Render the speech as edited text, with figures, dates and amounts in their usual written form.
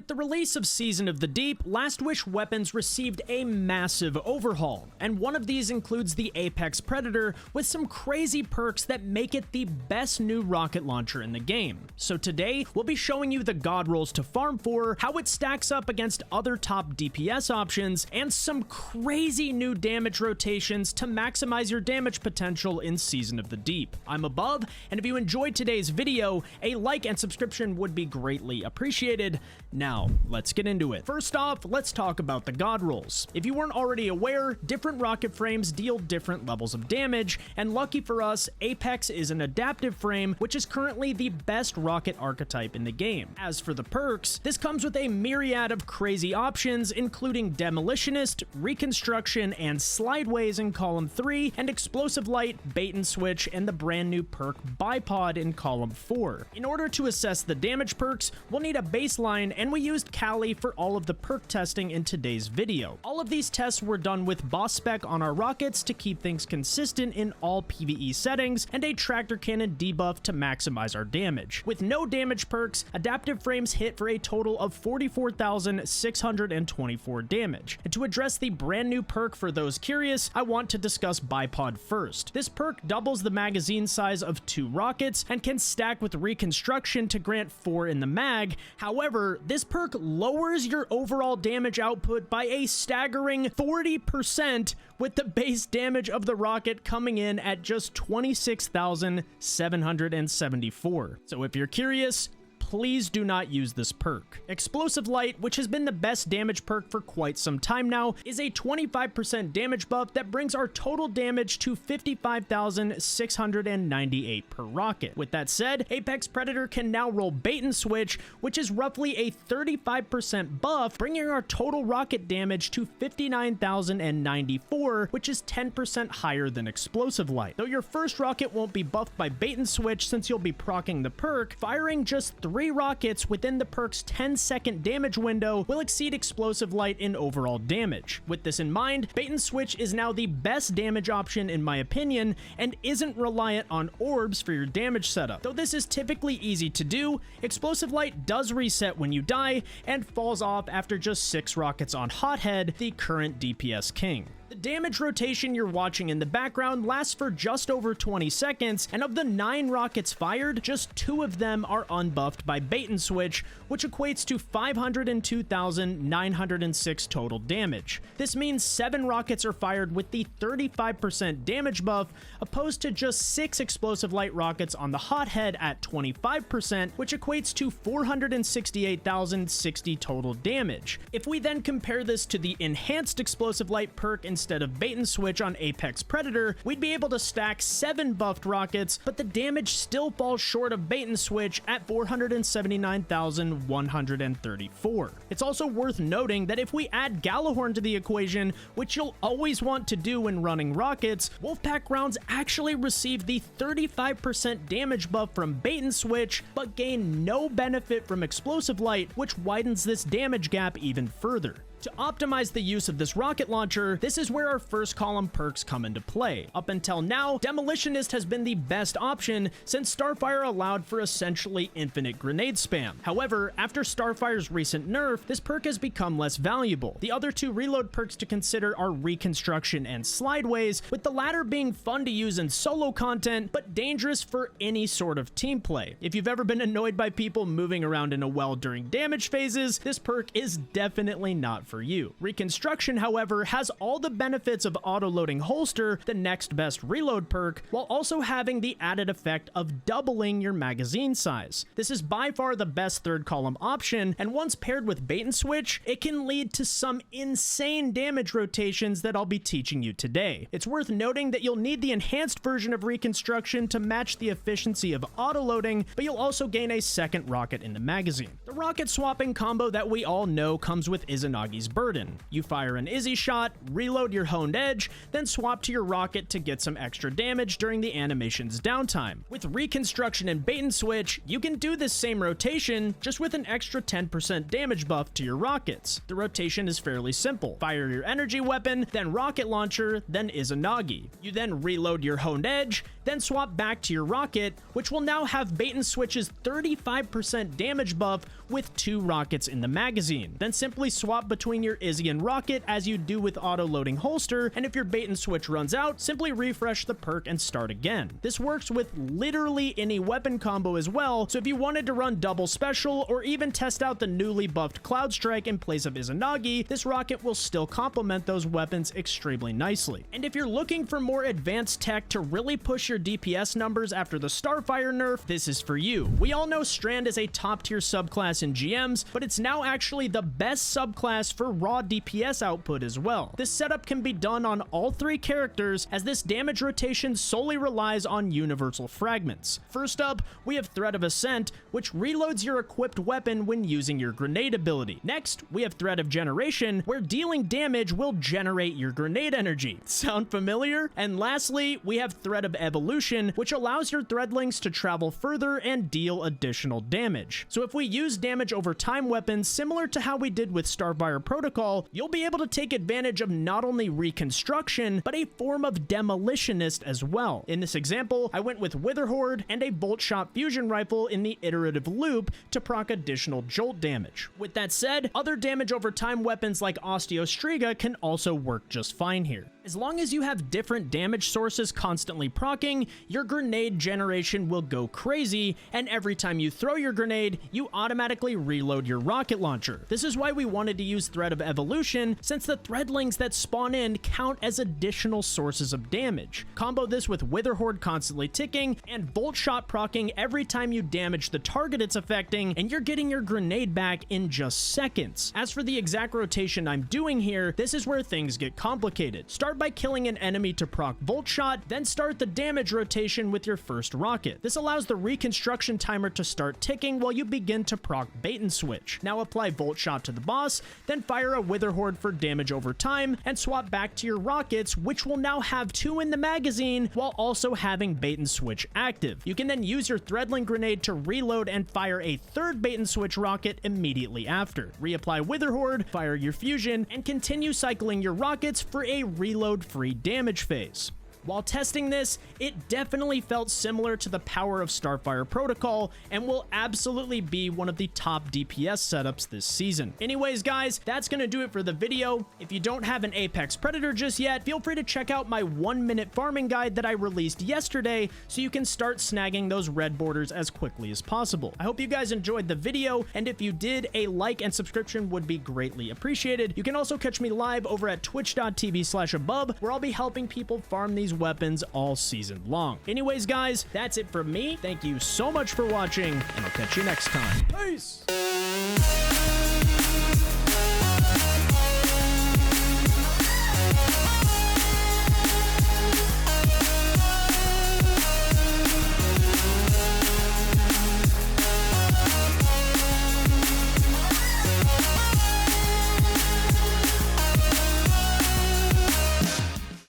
the release of Season of the Deep, Last Wish weapons received a massive overhaul, and one of these includes the Apex Predator with some crazy perks that make it the best new rocket launcher in the game. So today, we'll be showing you the god rolls to farm for, how it stacks up against other top DPS options, and some crazy new damage rotations to maximize your damage potential in Season of the Deep. I'm Above, and if you enjoyed today's video, a like and subscription would be greatly appreciated. Now, let's get into it. First off, let's talk about the god rolls. If you weren't already aware, different rocket frames deal different levels of damage, and lucky for us, Apex is an adaptive frame, which is currently the best rocket archetype in the game. As for the perks, this comes with a myriad of crazy options, including Demolitionist, Reconstruction, and Slideways in Column 3, and Explosive Light, Bait and Switch, and the brand new perk Bipod in Column 4. In order to assess the damage perks, we'll need a baseline, and we used Kali for all of the perk testing in today's video. All of these tests were done with boss spec on our rockets to keep things consistent in all PvE settings, and a tractor cannon debuff to maximize our damage. With no damage perks, adaptive frames hit for a total of 44,624 damage. And to address the brand new perk for those curious, I want to discuss Bipod first. This perk doubles the magazine size of 2 rockets and can stack with Reconstruction to grant 4 in the mag. However, this perk lowers your overall damage output by a staggering 40%, with the base damage of the rocket coming in at just 26,774. So if you're curious, please do not use this perk. Explosive Light, which has been the best damage perk for quite some time now, is a 25% damage buff that brings our total damage to 55,698 per rocket. With that said, Apex Predator can now roll Bait and Switch, which is roughly a 35% buff, bringing our total rocket damage to 59,094, which is 10% higher than Explosive Light. Though your first rocket won't be buffed by Bait and Switch since you'll be proccing the perk, firing just 3 rockets within the perk's 10-second damage window will exceed Explosive Light in overall damage. With this in mind, Bait and Switch is now the best damage option in my opinion, and isn't reliant on orbs for your damage setup. Though this is typically easy to do, Explosive Light does reset when you die, and falls off after just 6 rockets on Hothead, the current DPS king. The damage rotation you're watching in the background lasts for just over 20 seconds, and of the 9 rockets fired, just 2 of them are unbuffed by Bait and Switch, which equates to 502,906 total damage. This means 7 rockets are fired with the 35% damage buff, opposed to just 6 Explosive Light rockets on the Hothead at 25%, which equates to 468,060 total damage. If we then compare this to the Enhanced Explosive Light perk instead of Bait and Switch on Apex Predator, we'd be able to stack 7 buffed rockets, but the damage still falls short of Bait and Switch at 479,134. It's also worth noting that if we add Gallahorn to the equation, which you'll always want to do when running rockets, Wolfpack rounds actually receive the 35% damage buff from Bait and Switch, but gain no benefit from Explosive Light, which widens this damage gap even further. To optimize the use of this rocket launcher, this is where our first column perks come into play. Up until now, Demolitionist has been the best option since Starfire allowed for essentially infinite grenade spam. However, after Starfire's recent nerf, this perk has become less valuable. The other 2 reload perks to consider are Reconstruction and Slideways, with the latter being fun to use in solo content, but dangerous for any sort of team play. If you've ever been annoyed by people moving around in a well during damage phases, this perk is definitely not for you. Reconstruction, however, has all the benefits of auto-loading holster, the next best reload perk, while also having the added effect of doubling your magazine size. This is by far the best third column option, and once paired with Bait and Switch, it can lead to some insane damage rotations that I'll be teaching you today. It's worth noting that you'll need the enhanced version of Reconstruction to match the efficiency of auto-loading, but you'll also gain a second rocket in the magazine. The rocket swapping combo that we all know comes with Izanagi Noggy's Burden. You fire an Izzy shot, reload your honed edge, then swap to your rocket to get some extra damage during the animation's downtime. With Reconstruction and Bait Switch, you can do this same rotation, just with an extra 10% damage buff to your rockets. The rotation is fairly simple. Fire your energy weapon, then rocket launcher, then Izanagi. You then reload your honed edge, then swap back to your rocket, which will now have Bait Switch's 35% damage buff with 2 rockets in the magazine. Then simply swap between your Izzy and rocket as you do with auto-loading holster, and if your Bait Switch runs out, simply refresh the perk and start again. This works with literally any weapon combo as well, so if you wanted to run double special or even test out the newly buffed Cloud Strike in place of Izanagi, this rocket will still complement those weapons extremely nicely. And if you're looking for more advanced tech to really push your DPS numbers after the Starfire nerf, this is for you. We all know Strand is a top tier subclass in GMs, but it's now actually the best subclass for raw DPS output as well. This setup can be done on all 3 characters, as this damage rotation solely relies on universal fragments. First up, we have Threat of Ascent, which reloads your equipped weapon when using your grenade ability. Next, we have Threat of Generation, where dealing damage will generate your grenade energy. Sound familiar? And lastly, we have Threat of Evolution, which allows your threadlings to travel further and deal additional damage. So if we use damage over time weapons similar to how we did with Starfire Protocol, you'll be able to take advantage of not only Reconstruction, but a form of Demolitionist as well. In this example, I went with Witherhoard and a Bolt Shot Fusion Rifle in the iterative loop to proc additional jolt damage. With that said, other damage over time weapons like Osteostriga can also work just fine here. As long as you have different damage sources constantly proccing, your grenade generation will go crazy, and every time you throw your grenade, you automatically reload your rocket launcher. This is why we wanted to use Threat of Evolution, since the threadlings that spawn in count as additional sources of damage. Combo this with Witherhoard constantly ticking, and Bolt Shot proccing every time you damage the target it's affecting, and you're getting your grenade back in just seconds. As for the exact rotation I'm doing here, this is where things get complicated. Start by killing an enemy to proc Bolt Shot, then start the damage rotation with your first rocket. This allows the Reconstruction timer to start ticking while you begin to proc Bait Switch. Now apply Bolt Shot to the boss, then fire a Witherhoard for damage over time, and swap back to your rockets, which will now have 2 in the magazine while also having Bait Switch active. You can then use your Threadling grenade to reload and fire a third Bait Switch rocket immediately after. Reapply Witherhoard, fire your fusion, and continue cycling your rockets for a reload-free damage phase. While testing this, it definitely felt similar to the power of Starfire Protocol and will absolutely be one of the top DPS setups this season. Anyways, guys, that's gonna do it for the video. If you don't have an Apex Predator just yet, feel free to check out my 1-minute farming guide that I released yesterday so you can start snagging those red borders as quickly as possible. I hope you guys enjoyed the video, and if you did, a like and subscription would be greatly appreciated. You can also catch me live over at twitch.tv/abub, where I'll be helping people farm these weapons all season long. Anyways, guys, that's it from me. Thank you so much for watching, and I'll catch you next time. Peace!